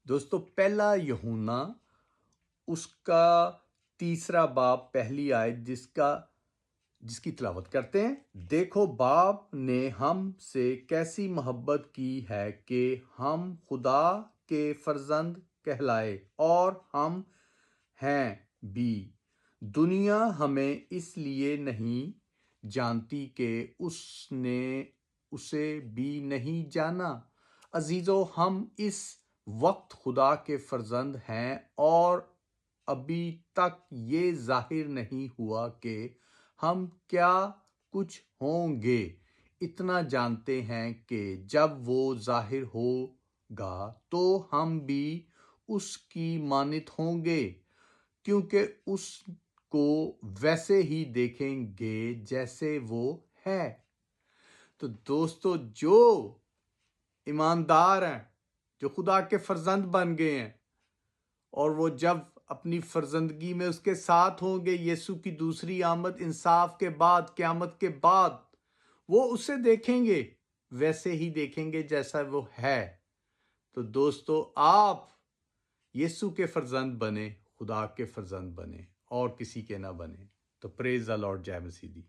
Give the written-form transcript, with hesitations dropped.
دوستو پہلا یوحنا اس کا تیسرا باب پہلی آیت جس کی تلاوت کرتے ہیں۔ دیکھو باپ نے ہم سے کیسی محبت کی ہے کہ ہم خدا کے فرزند کہلائے، اور ہم ہیں بھی۔ دنیا ہمیں اس لیے نہیں جانتی کہ اس نے اسے بھی نہیں جانا۔ عزیزو، ہم اس وقت خدا کے فرزند ہیں، اور ابھی تک یہ ظاہر نہیں ہوا کہ ہم کیا کچھ ہوں گے۔ اتنا جانتے ہیں کہ جب وہ ظاہر ہوگا تو ہم بھی اس کی مانند ہوں گے، کیونکہ اس کو ویسے ہی دیکھیں گے جیسے وہ ہے۔ تو دوستو، جو ایماندار ہیں، جو خدا کے فرزند بن گئے ہیں، اور وہ جب اپنی فرزندگی میں اس کے ساتھ ہوں گے، یسوع کی دوسری آمد، انصاف کے بعد، قیامت کے بعد، وہ اسے دیکھیں گے، ویسے ہی دیکھیں گے جیسا وہ ہے۔ تو دوستو، آپ یسوع کے فرزند بنے، خدا کے فرزند بنے، اور کسی کے نہ بنے۔ تو پریز دی لارڈ، جے مسیح دی۔